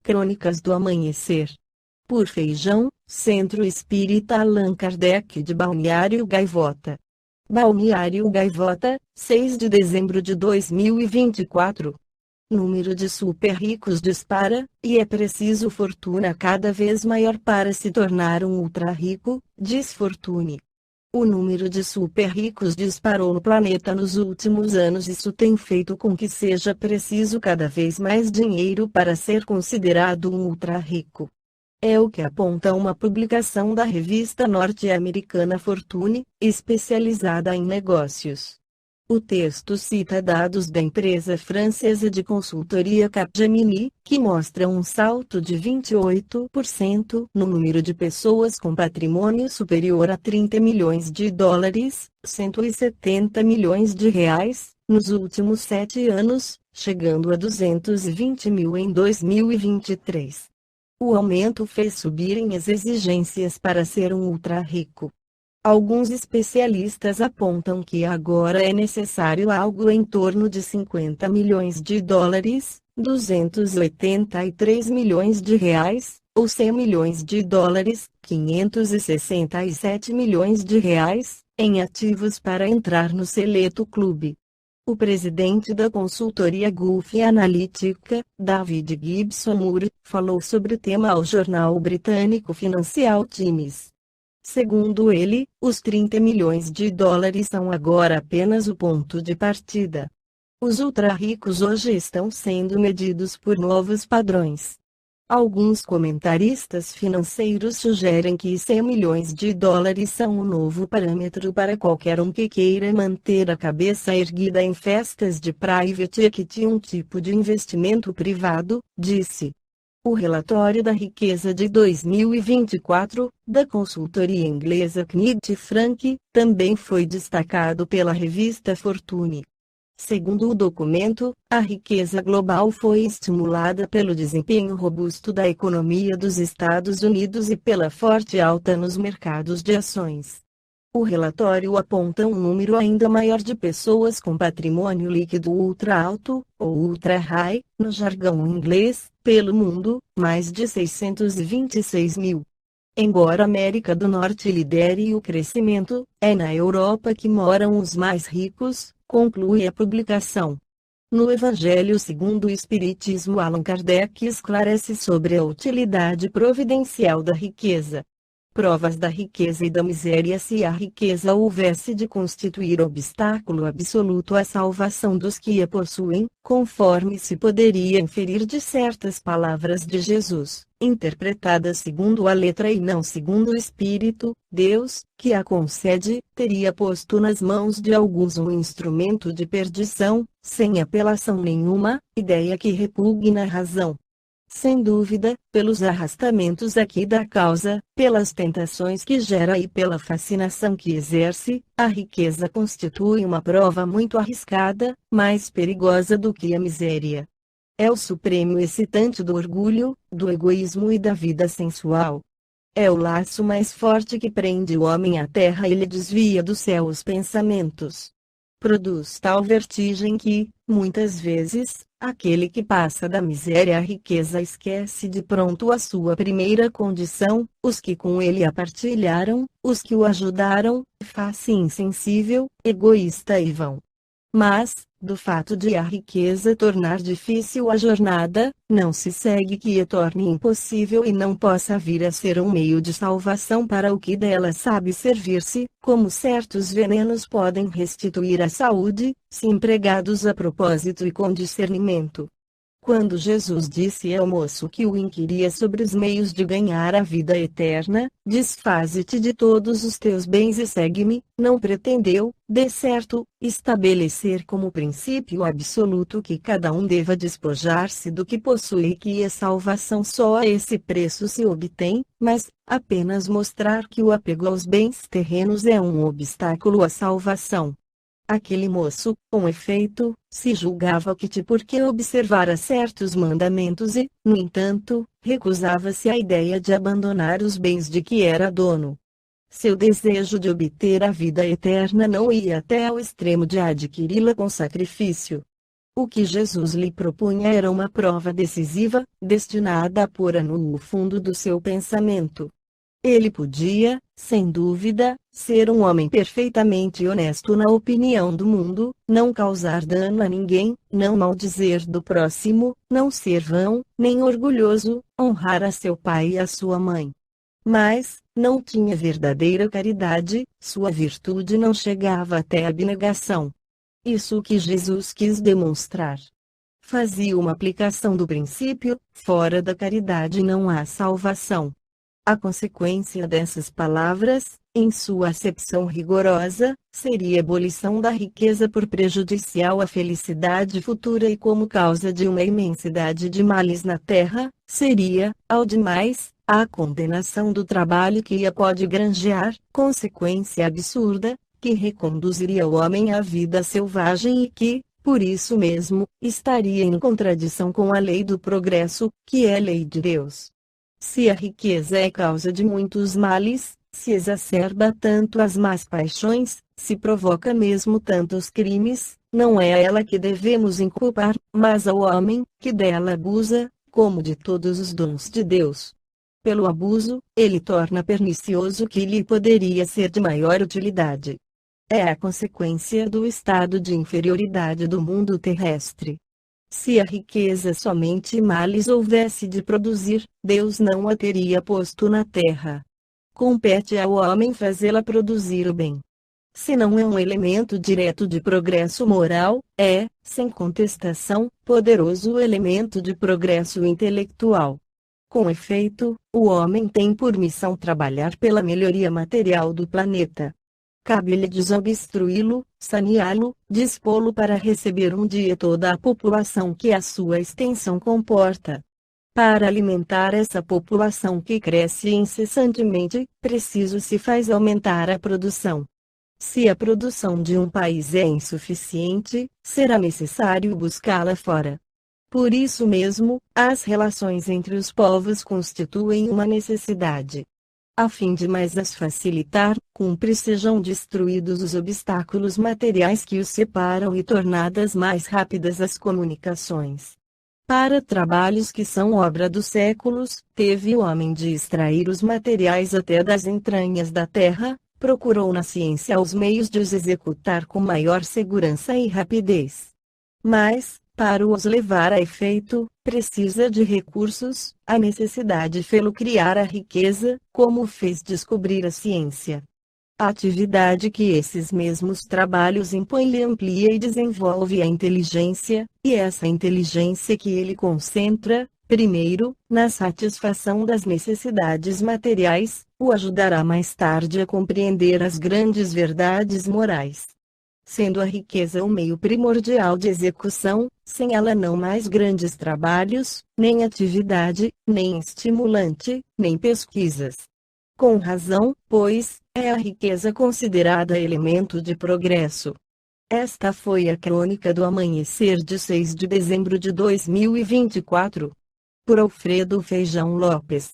Crônicas do Amanhecer. Por Feijão, Centro Espírita Allan Kardec de Balneário Gaivota. Balneário Gaivota, 6 de dezembro de 2024. Número de super ricos dispara, e é preciso fortuna cada vez maior para se tornar um ultra rico, diz Fortune. O número de super ricos disparou no planeta nos últimos anos. Isso tem feito com que seja preciso cada vez mais dinheiro para ser considerado um ultra rico. É o que aponta uma publicação da revista norte-americana Fortune, especializada em negócios. O texto cita dados da empresa francesa de consultoria Capgemini, que mostra um salto de 28% no número de pessoas com patrimônio superior a 30 milhões de dólares, 170 milhões de reais, nos últimos 7 anos, chegando a 220 mil em 2023. O aumento fez subirem as exigências para ser um ultra rico. Alguns especialistas apontam que agora é necessário algo em torno de 50 milhões de dólares, 283 milhões de reais, ou 100 milhões de dólares, 567 milhões de reais, em ativos para entrar no seleto clube. O presidente da consultoria Gulf Analytica, David Gibson Moore, falou sobre o tema ao jornal britânico Financial Times. Segundo ele, os 30 milhões de dólares são agora apenas o ponto de partida. Os ultra-ricos hoje estão sendo medidos por novos padrões. Alguns comentaristas financeiros sugerem que 100 milhões de dólares são o novo parâmetro para qualquer um que queira manter a cabeça erguida em festas de private equity, um tipo de investimento privado, disse. O relatório da riqueza de 2024, da consultoria inglesa Knight Frank, também foi destacado pela revista Fortune. Segundo o documento, a riqueza global foi estimulada pelo desempenho robusto da economia dos Estados Unidos e pela forte alta nos mercados de ações. O relatório aponta um número ainda maior de pessoas com patrimônio líquido ultra alto, ou ultra high, no jargão inglês, pelo mundo, mais de 626 mil. Embora a América do Norte lidere o crescimento, é na Europa que moram os mais ricos, conclui a publicação. No Evangelho segundo o Espiritismo, Allan Kardec esclarece sobre a utilidade providencial da riqueza. Provas da riqueza e da miséria. Se a riqueza houvesse de constituir obstáculo absoluto à salvação dos que a possuem, conforme se poderia inferir de certas palavras de Jesus, interpretadas segundo a letra e não segundo o Espírito, Deus, que a concede, teria posto nas mãos de alguns um instrumento de perdição, sem apelação nenhuma, ideia que repugna a razão. Sem dúvida, pelos arrastamentos aqui da causa, pelas tentações que gera e pela fascinação que exerce, a riqueza constitui uma prova muito arriscada, mais perigosa do que a miséria. É o supremo excitante do orgulho, do egoísmo e da vida sensual. É o laço mais forte que prende o homem à terra e lhe desvia do céu os pensamentos. Produz tal vertigem que, muitas vezes, aquele que passa da miséria à riqueza esquece de pronto a sua primeira condição, os que com ele a partilharam, os que o ajudaram, faz-se insensível, egoísta e vão. Mas, do fato de a riqueza tornar difícil a jornada, não se segue que a torne impossível e não possa vir a ser um meio de salvação para o que dela sabe servir-se, como certos venenos podem restituir a saúde, se empregados a propósito e com discernimento. Quando Jesus disse ao moço que o inquiria sobre os meios de ganhar a vida eterna, desfaze-te de todos os teus bens e segue-me, não pretendeu, de certo, estabelecer como princípio absoluto que cada um deva despojar-se do que possui e que a salvação só a esse preço se obtém, mas, apenas mostrar que o apego aos bens terrenos é um obstáculo à salvação. Aquele moço, com efeito, se julgava que porque observara certos mandamentos e, no entanto, recusava-se à ideia de abandonar os bens de que era dono. Seu desejo de obter a vida eterna não ia até ao extremo de adquiri-la com sacrifício. O que Jesus lhe propunha era uma prova decisiva, destinada a pôr a nu o fundo do seu pensamento. Ele podia, sem dúvida, ser um homem perfeitamente honesto na opinião do mundo, não causar dano a ninguém, não maldizer do próximo, não ser vão, nem orgulhoso, honrar a seu pai e a sua mãe. Mas, não tinha verdadeira caridade, sua virtude não chegava até a abnegação. Isso que Jesus quis demonstrar. Fazia uma aplicação do princípio: fora da caridade não há salvação. A consequência dessas palavras, em sua acepção rigorosa, seria a abolição da riqueza por prejudicial à felicidade futura e como causa de uma imensidade de males na terra, seria, ao demais, a condenação do trabalho que a pode granjear, consequência absurda, que reconduziria o homem à vida selvagem e que, por isso mesmo, estaria em contradição com a lei do progresso, que é a lei de Deus. Se a riqueza é causa de muitos males, se exacerba tanto as más paixões, se provoca mesmo tantos crimes, não é a ela que devemos inculpar, mas ao homem, que dela abusa, como de todos os dons de Deus. Pelo abuso, ele torna pernicioso o que lhe poderia ser de maior utilidade. É a consequência do estado de inferioridade do mundo terrestre. Se a riqueza somente males houvesse de produzir, Deus não a teria posto na terra. Compete ao homem fazê-la produzir o bem. Se não é um elemento direto de progresso moral, é, sem contestação, poderoso elemento de progresso intelectual. Com efeito, o homem tem por missão trabalhar pela melhoria material do planeta. Cabe-lhe desobstruí-lo, saneá-lo, dispô-lo para receber um dia toda a população que a sua extensão comporta. Para alimentar essa população que cresce incessantemente, preciso se faz aumentar a produção. Se a produção de um país é insuficiente, será necessário buscá-la fora. Por isso mesmo, as relações entre os povos constituem uma necessidade. A fim de mais as facilitar, cumpre sejam destruídos os obstáculos materiais que os separam e tornadas mais rápidas as comunicações. Para trabalhos que são obra dos séculos, teve o homem de extrair os materiais até das entranhas da terra, procurou na ciência os meios de os executar com maior segurança e rapidez. Mas, para os levar a efeito, precisa de recursos, a necessidade fê-lo criar a riqueza, como fez descobrir a ciência. A atividade que esses mesmos trabalhos impõem lhe amplia e desenvolve a inteligência, e essa inteligência que ele concentra, primeiro, na satisfação das necessidades materiais, o ajudará mais tarde a compreender as grandes verdades morais. Sendo a riqueza o meio primordial de execução, sem ela não mais grandes trabalhos, nem atividade, nem estimulante, nem pesquisas. Com razão, pois, é a riqueza considerada elemento de progresso. Esta foi a crônica do amanhecer de 6 de dezembro de 2024. Por Alfredo Feijão Lopes.